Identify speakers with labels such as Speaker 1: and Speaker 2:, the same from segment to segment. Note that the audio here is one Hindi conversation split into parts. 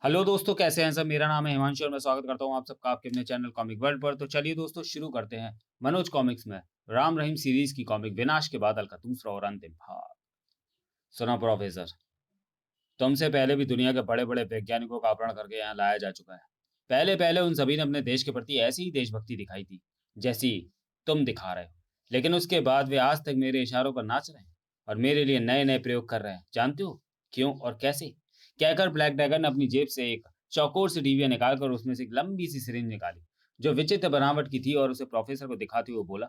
Speaker 1: हेलो दोस्तों, कैसे हैं सब? मेरा नाम है हिमांशु और मैं स्वागत करता हूं आप सबका आपके अपने चैनल कॉमिक वर्ल्ड पर। तो चलिए दोस्तों, शुरू करते हैं मनोज कॉमिक्स में राम रहीम सीरीज की कॉमिक विनाश के बादल का दूसरा और अंतिम भाग। सुना प्रोफेसर, तुमसे पहले भी दुनिया के बड़े-बड़े वैज्ञानिकों का अपहरण करके यहाँ लाया जा चुका है। पहले-पहले उन सभी ने अपने देश के प्रति ऐसी ही देशभक्ति दिखाई थी, जैसी तुम दिखा रहे हो। लेकिन उसके बाद वे आज तक मेरे इशारों पर नाच रहे हैं और मेरे लिए नए-नए प्रयोग कर रहे हैं। जानते हो क्यों और कैसे? कहकर ब्लैक ड्रैगन ने अपनी जेब से एक चौकोर सी डिबिया निकालकर उसमें से एक लंबी सी सिरिंज निकाली, जो विचित्र बनावट की थी, और उसे प्रोफेसर को दिखाते हुए बोला,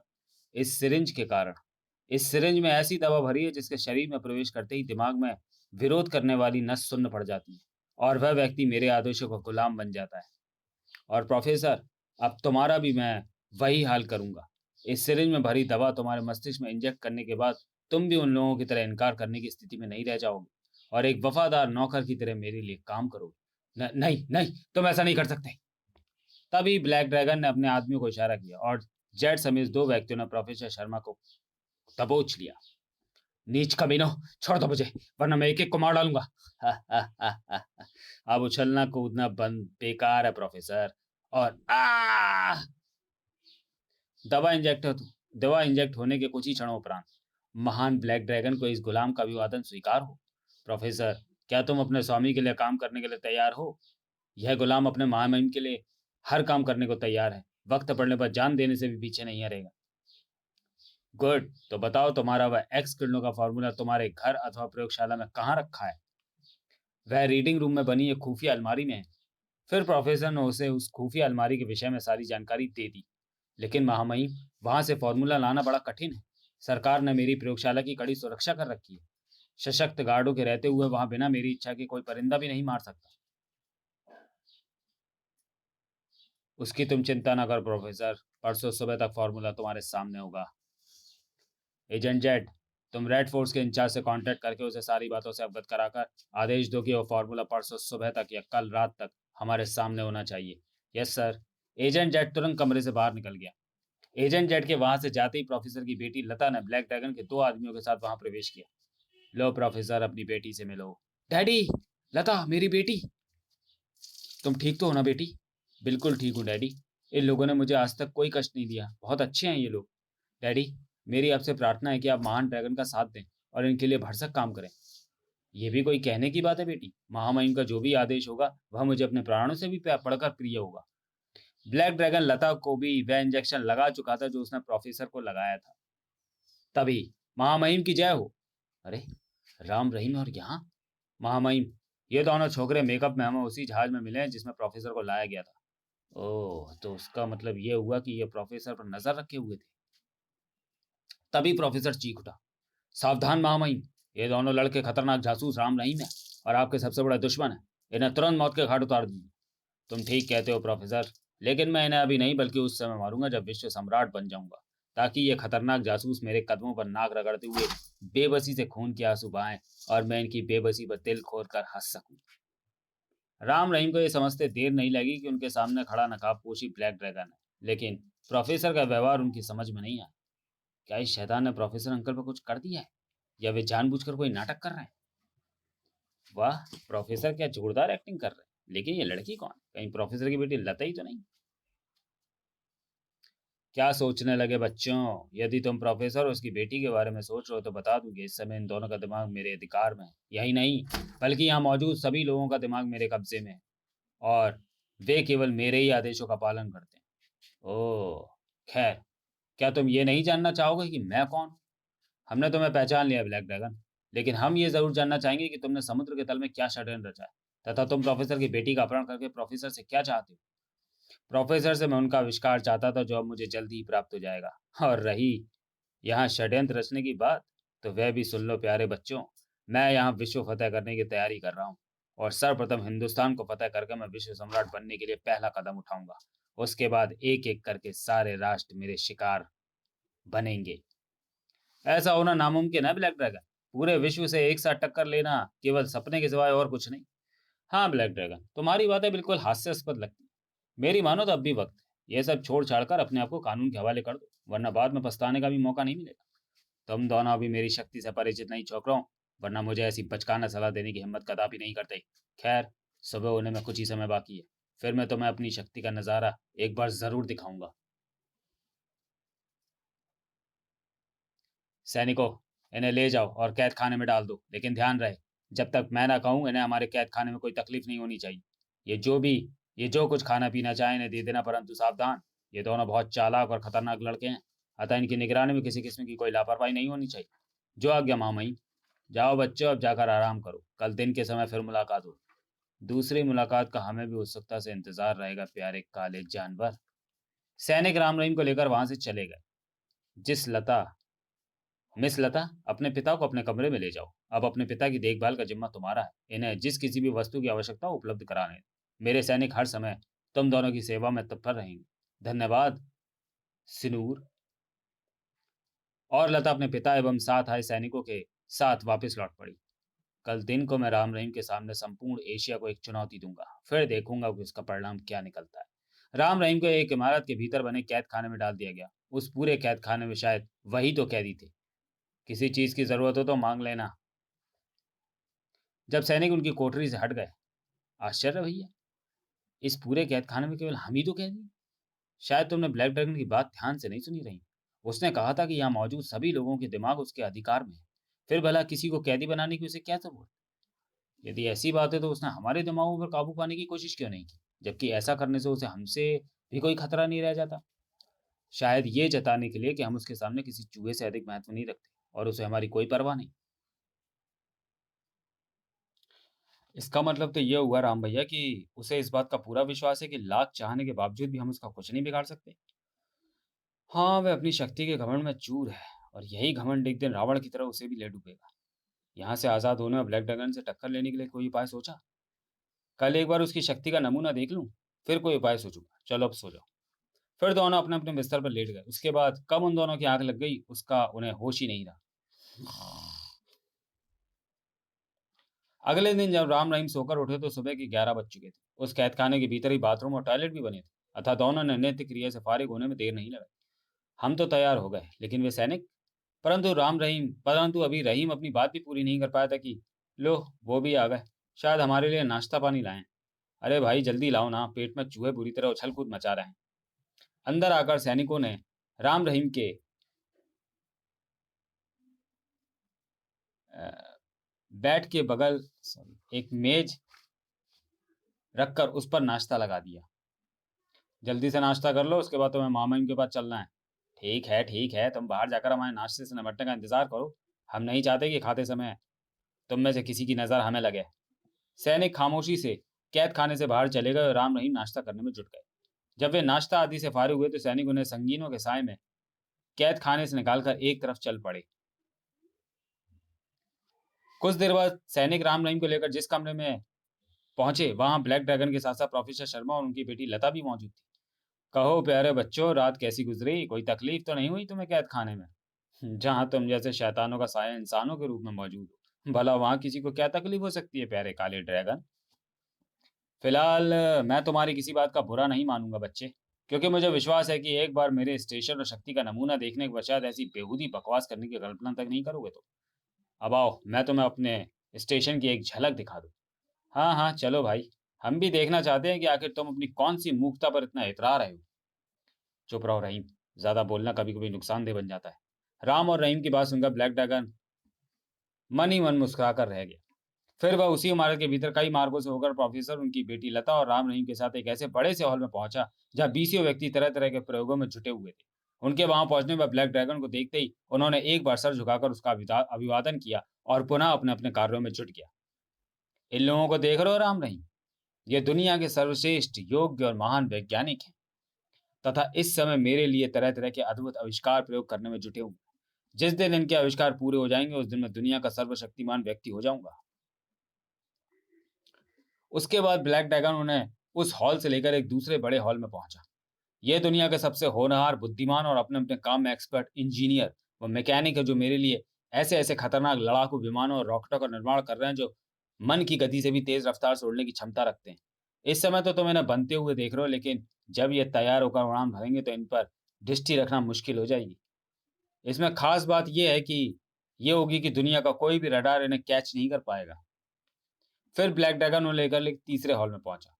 Speaker 1: इस सिरिंज के कारण इस सिरिंज में ऐसी दवा भरी है जिसके शरीर में प्रवेश करते ही दिमाग में विरोध करने वाली नस सुन्न पड़ जाती है और वह व्यक्ति मेरे आदेशों का गुलाम बन जाता है। और प्रोफेसर, अब तुम्हारा भी मैं वही हाल करूंगा। इस सिरिंज में भरी दवा तुम्हारे मस्तिष्क में इंजेक्ट करने के बाद तुम भी उन लोगों की तरह इनकार करने की स्थिति में नहीं रह जाओगे और एक वफादार नौकर की तरह मेरे लिए काम करोगे। नहीं नहीं, तुम ऐसा नहीं कर सकते। तभी ब्लैक ड्रैगन ने अपने आदमियों को इशारा किया और जेट समेत दो व्यक्तियों ने प्रोफेसर शर्मा को दबोच लिया। नीच कमीनों, छोड़ दो मुझे, वरना मैं एक-एक को मार डालूँगा। अब उछलना-कूदना बंद बेकार है प्रोफ़ेसर। और दवा इंजेक्ट हो दवा इंजेक्ट होने के कुछ ही क्षणों उपरांत महान ब्लैक ड्रैगन को इस गुलाम का अभिवादन स्वीकार हो। प्रोफ़ेसर, क्या तुम अपने स्वामी के लिए काम करने के लिए तैयार हो? यह गुलाम अपने महामहिम के लिए हर काम करने को तैयार है। वक़्त पड़ने पर जान देने से भी पीछे नहीं हटेगा। गुड, तो बताओ तुम्हारा वह एक्स किरणों का फॉर्मूला तुम्हारे घर अथवा प्रयोगशाला में कहाँ रखा है? वह रीडिंग रूम में बनी एक खुफिया अलमारी में है। फिर प्रोफेसर ने उसे उस खुफिया अलमारी के विषय में सारी जानकारी दे दी। लेकिन महामहिम, वहां से फॉर्मूला लाना बड़ा कठिन है। सरकार ने मेरी प्रयोगशाला की कड़ी सुरक्षा कर रखी है। सशक्त गार्डों के रहते हुए वहां बिना मेरी इच्छा के कोई परिंदा भी नहीं मार सकता। उसकी तुम चिंता ना करो प्रोफेसर, परसों सुबह तक फॉर्मूला तुम्हारे सामने होगा। एजेंट जेड, तुम रेड फोर्स के इंचार्ज से कांटेक्ट करके उसे सारी बातों से अवगत कराकर आदेश दो कि वो फार्मूला परसों सुबह तक या कल रात तक हमारे सामने होना चाहिए। Yes sir. एजेंट जेड तुरंत कमरे से बाहर निकल गया। एजेंट जेड के वहां से जाते ही प्रोफेसर की बेटी लता ने ब्लैक ड्रैगन के दो आदमियों के साथ वहां प्रवेश किया। लो प्रोफेसर, अपनी बेटी से मिलो। डैडी, लता मेरी बेटी। तुम ठीक तो हो ना बेटी? बिल्कुल ठीक हूँ डैडी। इन लोगों ने मुझे आज तक कोई कष्ट नहीं दिया, बहुत अच्छे हैं ये लोग। डैडी, मेरी आपसे प्रार्थना है कि आप महान ड्रैगन का साथ दें और इनके लिए भरसक काम करें। ये भी कोई कहने की बात है बेटी? महामहिम का जो भी आदेश होगा वह मुझे अपने प्राणों से भी बढ़कर प्रिय होगा। ब्लैक ड्रैगन लता को भी वह इंजेक्शन लगा चुका था जो उसने प्रोफेसर को लगाया था। तभी महामहिम की जय हो। अरे, राम रहीम और यहाँ? महामहिम, ये दोनों छोकरे मेकअप में हमें उसी जहाज में मिले हैं जिसमें प्रोफेसर को लाया गया था। ओह, तो उसका मतलब ये हुआ कि ये प्रोफेसर पर नजर रखे हुए थे। तभी प्रोफेसर चीख उठा, सावधान महामहिम, ये दोनों लड़के खतरनाक जासूस राम रहीम है और आपके सबसे बड़ा दुश्मन है। इन्हें तुरंत मौत के घाट उतार दीजिए। तुम ठीक कहते हो प्रोफेसर, लेकिन मैं इन्हें अभी नहीं बल्कि उस समय मारूंगा जब विश्व सम्राट बन जाऊंगा, ताकि ये खतरनाक जासूस मेरे कदमों पर नाक रगड़ते हुए बेबसी से खून के आंसू बहाएं और मैं इनकी बेबसी पर दिल खोल कर हंस सकूं। राम रहीम को ये समझते देर नहीं लगी कि उनके सामने खड़ा नकाबपोशी ब्लैक ड्रैगन है, लेकिन प्रोफेसर का व्यवहार उनकी समझ में नहीं आया। क्या इस शैतान ने प्रोफेसर अंकल पर कुछ कर दिया है या वे जानबूझकर कोई नाटक कर रहे हैं? वाह, प्रोफेसर क्या जोरदार एक्टिंग कर रहे हैं। लेकिन ये लड़की कौन है? कहीं प्रोफेसर की बेटी लता ही तो नहीं? क्या सोचने लगे बच्चों? यदि तुम प्रोफेसर और उसकी बेटी के बारे में सोच रहे हो तो बता दूं कि इस समय इन दोनों का दिमाग मेरे अधिकार में है। यही नहीं, बल्कि यहाँ मौजूद सभी लोगों का दिमाग मेरे कब्जे में है और वे केवल मेरे ही आदेशों का पालन करते हैं। ओह, खैर, क्या तुम ये नहीं जानना चाहोगे कि मैं कौन हूँ? हमने तुम्हें पहचान लिया ब्लैक ड्रैगन, लेकिन हम ये जरूर जानना चाहेंगे कि तुमने समुद्र के तल में क्या षड्यंत्र रचा है तथा तुम प्रोफेसर की बेटी का अपहरण करके प्रोफेसर से क्या चाहते हो? प्रोफेसर से मैं उनका आविष्कार चाहता था जो अब मुझे जल्द ही प्राप्त हो जाएगा। और रही यहाँ षड्यंत्र रचने की बात, तो वह भी सुन लो प्यारे बच्चों। मैं यहाँ विश्व फतेह करने की तैयारी कर रहा हूँ और सर्वप्रथम हिंदुस्तान को फतेह करके मैं विश्व सम्राट बनने के लिए पहला कदम उठाऊंगा। उसके बाद एक एक करके सारे राष्ट्र मेरे शिकार बनेंगे। ऐसा होना नामुमकिन है ब्लैक ड्रैगन। पूरे विश्व से एक साथ टक्कर लेना केवल सपने के सिवाय और कुछ नहीं। हाँ ब्लैक ड्रैगन, तुम्हारी बातें बिल्कुल हास्यास्पद लगती हैं। मेरी मानो तो अब भी वक्त है। यह सब छोड़ छाड़ कर अपने आप को कानून के हवाले कर दो, वरना बाद में पछताने का भी मौका नहीं मिलेगा। तुम दोनों अभी मेरी शक्ति से परिचित नहीं छोकरो, वरना मुझे ऐसी बचकाना सलाह देने की हिम्मत कदापि नहीं करते। खैर, सुबह होने में कुछ ही समय बाकी है, फिर मैं तुम्हें अपनी शक्ति का नजारा एक बार जरूर दिखाऊंगा। सैनिकों, इन्हें ले जाओ और कैद खाने में डाल दो, लेकिन ध्यान रहे, जब तक मैं ना कहूं इन्हें हमारे कैद खाने में कोई तकलीफ नहीं होनी चाहिए। ये जो भी ये जो कुछ खाना पीना चाहे इन्हें दे देना, परंतु सावधान, ये दोनों बहुत चालाक और खतरनाक लड़के हैं, अतः इनकी निगरानी में किसी किस्म की कोई लापरवाही नहीं होनी चाहिए। जो आज्ञा मामई। जाओ बच्चों, अब जाकर आराम करो, कल दिन के समय फिर मुलाकात हो। दूसरी मुलाकात का हमें भी उत्सुकता से इंतजार रहेगा, प्यारे काले जानवर। सैनिक राम रहीम को लेकर वहां से चले गए। जिस लता मिस लता, अपने पिता को अपने कमरे में ले जाओ। अब अपने पिता की देखभाल का जिम्मा तुम्हारा है। इन्हें जिस किसी भी वस्तु की आवश्यकता हो उपलब्ध कराने दो। मेरे सैनिक हर समय तुम दोनों की सेवा में तत्पर रहेंगे। धन्यवाद, सिनूर। और लता अपने पिता एवं साथ आए सैनिकों के साथ वापस लौट पड़ी। कल दिन को मैं राम रहीम के सामने संपूर्ण एशिया को एक चुनौती दूंगा, फिर देखूंगा कि उसका परिणाम क्या निकलता है। राम रहीम को एक इमारत के भीतर बने कैद खाने में डाल दिया गया। उस पूरे कैद खाने में शायद वही तो कैदी थे। किसी चीज की जरूरत हो तो मांग लेना। जब सैनिक उनकी कोठरी से हट गए, आश्चर्य भैया, इस पूरे कैद खाने में केवल हम ही तो कैदी हैं। शायद तुमने ब्लैक ड्रैगन की बात ध्यान से नहीं सुनी रही। उसने कहा था कि यहाँ मौजूद सभी लोगों के दिमाग उसके अधिकार में है। फिर भला किसी को कैदी बनाने की उसे क्या जरूरत? यदि ऐसी बात है तो उसने हमारे दिमागों पर काबू पाने की कोशिश क्यों नहीं की, जबकि ऐसा करने से उसे हमसे भी कोई खतरा नहीं रह जाता। शायद ये जताने के लिए कि हम उसके सामने किसी चूहे से अधिक महत्व नहीं रखते और उसे हमारी कोई परवाह नहीं। इसका मतलब तो ये हुआ राम भैया कि उसे इस बात का पूरा विश्वास है कि लाख चाहने के बावजूद भी हम उसका कुछ नहीं बिगाड़ सकते। हाँ, वह अपनी शक्ति के घमंड में चूर है, और यही घमंड एक दिन रावण की तरह उसे भी ले डूबेगा। यहाँ से आजाद होने और ब्लैक ड्रैगन से टक्कर लेने के लिए कोई उपाय सोचा? कल एक बार उसकी शक्ति का नमूना देख लूं, फिर कोई उपाय सोचूंगा। चलो अब सो जाओ। फिर दोनों अपने अपने बिस्तर पर लेट गए। उसके बाद कब उन दोनों की आंख लग गई, उसका उन्हें होश ही नहीं रहा। अगले दिन जब राम रहीम सोकर उठे तो सुबह के 11 बज चुके थे। उस कैद खाने के भीतर ही बाथरूम और टॉयलेट भी बने थे, अतः दोनों ने नित्य क्रिया से फारिग होने में देर नहीं लगाई। हम तो तैयार हो गए, लेकिन वे सैनिक? परंतु अभी रहीम अपनी बात भी पूरी नहीं कर पाया था कि लो, वो भी आ गए। शायद हमारे लिए नाश्ता पानी लाएं। अरे भाई जल्दी लाओ ना, पेट में चूहे बुरी तरह उछल कूद मचा रहे हैं। अंदर आकर सैनिकों ने राम रहीम के अ, बेड के बगल एक मेज रखकर उस पर नाश्ता लगा दिया। जल्दी से नाश्ता कर लो, उसके बाद तुम्हें मामा के पास चलना है। ठीक है, तुम बाहर जाकर हमारे नाश्ते से निपटने का इंतजार करो। हम नहीं चाहते कि खाते समय तुम में से किसी की नजर हमें लगे। सैनिक खामोशी से कैद खाने से बाहर चले गए और राम रहीम नाश्ता करने में जुट गए। जब वे नाश्ता आदि से फारिग हुए तो सैनिक उन्हें संगीनों के साय में कैद खाने से निकालकर एक तरफ चल पड़े। कुछ देर बाद सैनिक राम रहीम को लेकर जिस कमरे में पहुंचे, वहां ब्लैक ड्रैगन के साथ साथ प्रोफेसर शर्मा और उनकी बेटी लता भी मौजूद थी। कहो प्यारे बच्चों, रात कैसी गुजरी? कोई तकलीफ तो नहीं हुई तुम्हें कैद खाने में, जहां तुम जैसे शैतानों का साया इंसानों के रूप में मौजूद हो? भला वहां किसी को क्या तकलीफ हो सकती है प्यारे काले ड्रैगन? फिलहाल मैं तुम्हारी किसी बात का बुरा नहीं मानूंगा बच्चे, क्योंकि मुझे विश्वास है कि एक बार मेरे स्टेशन और शक्ति का नमूना देखने के पश्चात ऐसी बेहूदी बकवास करने की कल्पना तक नहीं करोगे। तो अब आओ, मैं तुम्हें अपने स्टेशन की एक झलक दिखा दूं। हाँ हाँ, चलो भाई, हम भी देखना चाहते हैं कि आखिर तुम अपनी कौन सी मूर्खता पर इतना इतरा रहे हो। चुप रहो रहीम, ज्यादा बोलना कभी कभी नुकसानदेह बन जाता है। राम और रहीम की बात सुनकर ब्लैक ड्रैगन मन ही मन मुस्कुराकर रह गया। फिर वह उसी इमारत के भीतर कई मार्गों से होकर प्रोफेसर, उनकी बेटी लता और राम रहीम के साथ एक ऐसे बड़े से हॉल में पहुंचा जहां बीसियों व्यक्ति तरह तरह के प्रयोगों में जुटे हुए थे। उनके वहां पहुंचने पर ब्लैक ड्रैगन को देखते ही उन्होंने एक बार सर झुकाकर उसका अभिवादन किया और पुनः अपने अपने कार्यों में जुट गया। इन लोगों को देख रहे हो राम रहीम? ये दुनिया के सर्वश्रेष्ठ, योग्य और महान वैज्ञानिक हैं, तथा इस समय मेरे लिए तरह तरह के अद्भुत आविष्कार प्रयोग करने में जुटे हुए हैं। जिस दिन इनके आविष्कार पूरे हो जाएंगे, उस दिन मैं दुनिया का सर्वशक्तिमान व्यक्ति हो जाऊंगा। उसके बाद ब्लैक ड्रैगन उन्हें उस हॉल से लेकर एक दूसरे बड़े हॉल में पहुंचा। यह दुनिया के सबसे होनहार, बुद्धिमान और अपने अपने काम में एक्सपर्ट इंजीनियर व मैकेनिक है, जो मेरे लिए ऐसे ऐसे खतरनाक लड़ाकू विमानों और रॉकेटों का निर्माण कर रहे हैं जो मन की गति से भी तेज रफ्तार से उड़ने की क्षमता रखते हैं। इस समय तो तुम इन्हें बनते हुए देख रहे हो, लेकिन जब ये तैयार होकर उड़ान भरेंगे तो इन पर दृष्टि रखना मुश्किल हो जाएगी। इसमें खास बात यह है कि ये होगी कि दुनिया का कोई भी रडार इन्हें कैच नहीं कर पाएगा। फिर ब्लैक ड्रैगन उन्हें लेकर तीसरे हॉल में पहुंचा।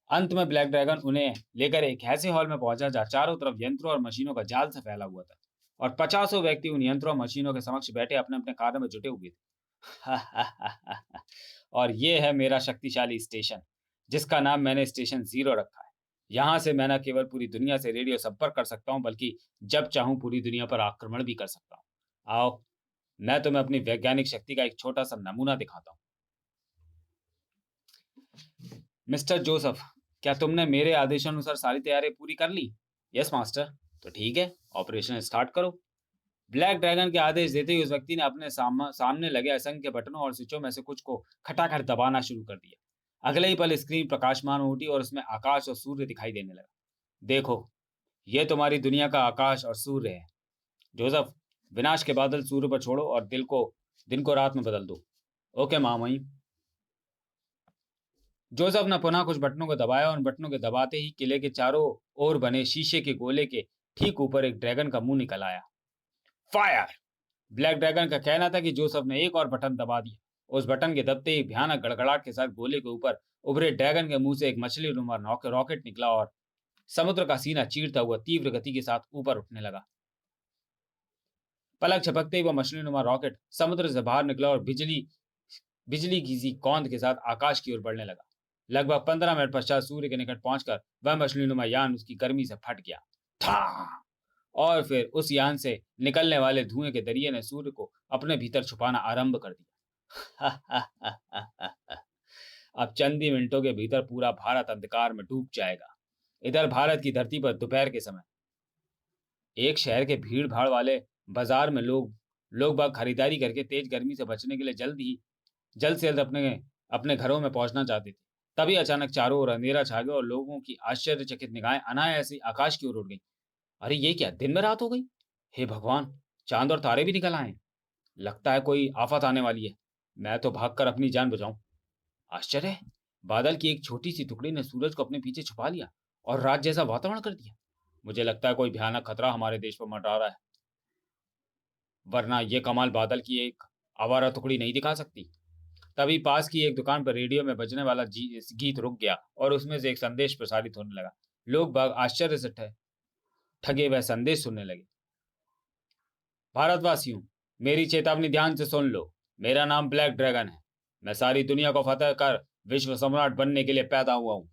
Speaker 1: अंत में ब्लैक ड्रैगन उन्हें लेकर एक ऐसे हॉल में पहुंचा जहां चारों तरफ यंत्रों और मशीनों का जाल से फैला हुआ था, और पचासों व्यक्ति उन यंत्रों और मशीनों के समक्ष बैठे अपने अपने कार्य में जुटे हुए थे। और ये है मेरा शक्तिशाली स्टेशन, जिसका नाम मैंने स्टेशन जीरो रखा है। यहाँ से मैं न केवल पूरी दुनिया से रेडियो संपर्क कर सकता हूँ, बल्कि जब चाहूँ पूरी दुनिया पर आक्रमण भी कर सकता हूँ। आओ, मैं तुम्हें अपनी वैज्ञानिक शक्ति का एक छोटा सा नमूना दिखाता हूँ। मिस्टर जोसेफ, क्या तुमने मेरे आदेशानुसार सारी तैयारी पूरी कर ली? Yes master. तो ठीक है, ऑपरेशन स्टार्ट करो। ब्लैक ड्रैगन के आदेश देते ही उस व्यक्ति ने अपने सामने लगे असंख्य बटनों और स्विचों में से कुछ को खटाखट दबाना शुरू कर दिया। अगले ही पल स्क्रीन प्रकाशमान हो उठी और उसमें आकाश और सूर्य दिखाई देने लगा। देखो, ये तुम्हारी दुनिया का आकाश और सूर्य है। जोसेफ, विनाश के बादल सूर्य पर छोड़ो और दिन को रात में बदल दो। ओके मामई। जोसेफ ने पुनः कुछ बटनों को दबाया और उन बटनों के दबाते ही किले के चारों ओर बने शीशे के गोले के ठीक ऊपर एक ड्रैगन का मुंह निकल आया। फायर! ब्लैक ड्रैगन का कहना था कि जोसेफ ने एक और बटन दबा दिया। उस बटन के दबते ही भयानक गड़गड़ाहट के साथ गोले के ऊपर उभरे ड्रैगन के मुंह से एक मछली नुमा रॉकेट निकला और समुद्र का सीना चीरता हुआ तीव्र गति के साथ ऊपर उठने लगा। पलक झपकते ही वह मछली नुमा रॉकेट समुद्र से बाहर निकला और बिजली बिजली की सी कौंध के साथ आकाश की ओर बढ़ने लगा। लगभग 15 मिनट पश्चात सूर्य के निकट पहुंचकर वह मछली नुमा यान उसकी गर्मी से फट गया था, और फिर उस यान से निकलने वाले धुएं के दरिये ने सूर्य को अपने भीतर छुपाना आरंभ कर दिया। अब चंद ही मिनटों के भीतर पूरा भारत अंधकार में डूब जाएगा। इधर भारत की धरती पर दोपहर के समय एक शहर के भीड़ भाड़ वाले बाजार में लोग बाग खरीदारी करके तेज गर्मी से बचने के लिए जल्द से जल्द अपने अपने घरों में पहुंचना चाहते थे। तभी अचानक चारों ओर अंधेरा छा गया और लोगों की आश्चर्यचकित निगाहें अनायास ही आकाश की ओर उड़ गई। अरे ये क्या, दिन में रात हो गई? हे भगवान, चांद और तारे भी निकल आए। लगता है कोई आफत आने वाली है। मैं तो भागकर अपनी जान बचाऊं। आश्चर्य, बादल की एक छोटी सी टुकड़ी ने सूरज को अपने पीछे छुपा लिया और रात जैसा वातावरण कर दिया। मुझे लगता है कोई भयानक खतरा हमारे देश पर मंडरा रहा है, वरना ये कमाल बादल की एक आवारा टुकड़ी नहीं दिखा सकती। तभी पास की एक दुकान पर रेडियो में बजने वाला गीत रुक गया और उसमें से एक संदेश प्रसारित होने लगा। लोग बाग आश्चर्य से ठगे वह संदेश सुनने लगे। भारतवासियों, मेरी चेतावनी ध्यान से सुन लो। मेरा नाम ब्लैक ड्रैगन है। मैं सारी दुनिया को फतेह कर विश्व सम्राट बनने के लिए पैदा हुआ हूं।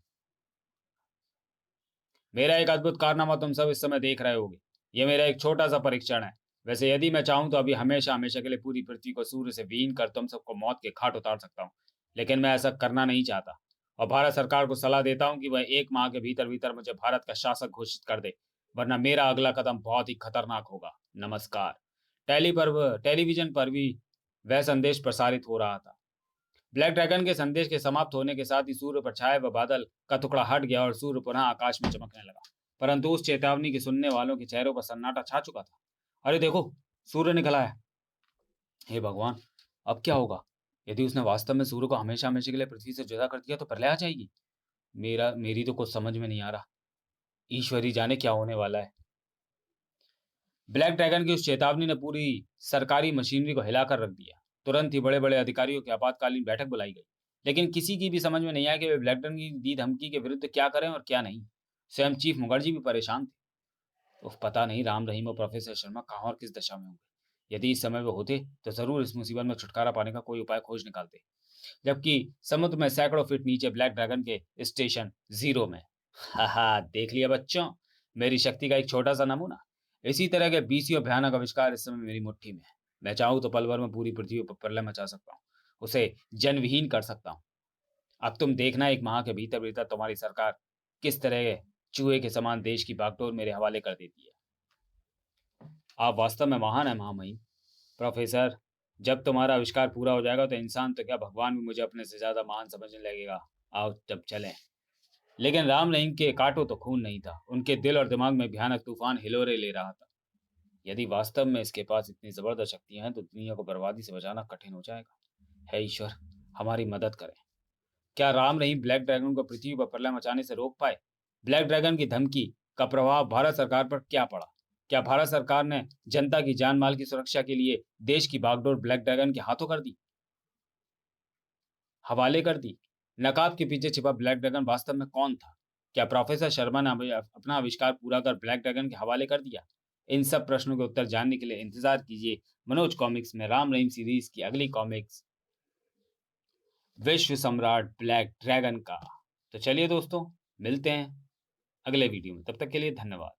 Speaker 1: मेरा एक अद्भुत कारनामा तुम सब इस समय देख रहे होगे। यह मेरा एक छोटा सा परीक्षण है। वैसे यदि मैं चाहूं तो अभी हमेशा हमेशा के लिए पूरी पृथ्वी को सूर्य से विहीन कर तुम सबको मौत के घाट उतार सकता हूं, लेकिन मैं ऐसा करना नहीं चाहता और भारत सरकार को सलाह देता हूं कि वह 1 माह के भीतर भीतर मुझे भारत का शासक घोषित कर दे, वरना मेरा अगला कदम बहुत ही खतरनाक होगा। नमस्कार। टेलीविजन पर भी वह संदेश प्रसारित हो रहा था। ब्लैक ड्रैगन के संदेश के समाप्त होने के साथ ही सूर्य पर छाए वह बादल का टुकड़ा हट गया और सूर्य पुनः आकाश में चमकने लगा। परंतु उस चेतावनी के सुनने वालों के चेहरों पर सन्नाटा छा चुका था। अरे देखो, सूर्य निकल आया। हे भगवान, अब क्या होगा? यदि उसने वास्तव में सूर्य को हमेशा हमेशा के लिए पृथ्वी से जुदा कर दिया तो प्रलय आ जाएगी। मेरी तो कुछ समझ में नहीं आ रहा। ईश्वर ही जाने क्या होने वाला है। ब्लैक ड्रैगन की उस चेतावनी ने पूरी सरकारी मशीनरी को हिलाकर रख दिया। तुरंत ही बड़े बड़े अधिकारियों की आपातकालीन बैठक बुलाई गई, लेकिन किसी की भी समझ में नहीं आया कि वे ब्लैक ड्रैगन की दी धमकी के विरुद्ध क्या करें और क्या नहीं। स्वयं चीफ मुखर्जी भी परेशान थे। उफ, पता नहीं राम रहीम और प्रोफेसर शर्मा कहाँ और किस दशा में होंगे। यदि इस समय वे होते तो जरूर इस मुसीबत में छुटकारा पाने का कोई उपाय खोज निकालते। जबकि समुद्र में सैकड़ों फीट नीचे ब्लैक ड्रैगन के स्टेशन जीरो में। हा, देख लिया बच्चों, मेरी शक्ति का एक छोटा सा नमूना। इसी तरह के बीसियों भयानक आविष्कार इस समय मेरी मुट्ठी में है। मैं चाहूं तो पल भर में पूरी पृथ्वी पर प्रलय मचा सकता हूँ, उसे जनविहीन कर सकता हूँ। अब तुम देखना 1 माह के भीतर भीतर तुम्हारी सरकार किस तरह चूहे के समान देश की बागडोर मेरे हवाले कर देती है। आप वास्तव में महान है महामहिम। प्रोफेसर, जब तुम्हारा आविष्कार पूरा हो जाएगा तो इंसान तो क्या भगवान भी मुझे अपने से ज्यादा महान समझने लगेगा। आओ जब चलें। लेकिन राम रहीम के कांटों तो खून नहीं था, उनके दिल और दिमाग में भयानक तूफान हिलोरे ले रहा था। यदि वास्तव में इसके पास इतनी जबरदस्त शक्तियां हैं तो दुनिया को बर्बादी से बचाना कठिन हो जाएगा। हे ईश्वर, हमारी मदद करें। क्या राम रहीम ब्लैक ड्रैगन को पृथ्वी पर प्रलय मचाने से रोक पाए? ब्लैक ड्रैगन की धमकी का प्रभाव भारत सरकार पर क्या पड़ा? क्या भारत सरकार ने जनता की जान माल की सुरक्षा के लिए देश की बागडोर ब्लैक ड्रैगन के हाथों कर दी? हवाले कर दी? नकाब के पीछे छिपा ब्लैक ड्रैगन वास्तव में कौन था? क्या प्रोफेसर शर्मा ने अपना आविष्कार पूरा कर ब्लैक ड्रैगन के हवाले कर दिया? इन सब प्रश्नों के उत्तर जानने के लिए इंतजार कीजिए मनोज कॉमिक्स में राम रहीम सीरीज की अगली कॉमिक्स विश्व सम्राट ब्लैक ड्रैगन का। तो चलिए दोस्तों, मिलते हैं अगले वीडियो में। तब तक के लिए धन्यवाद।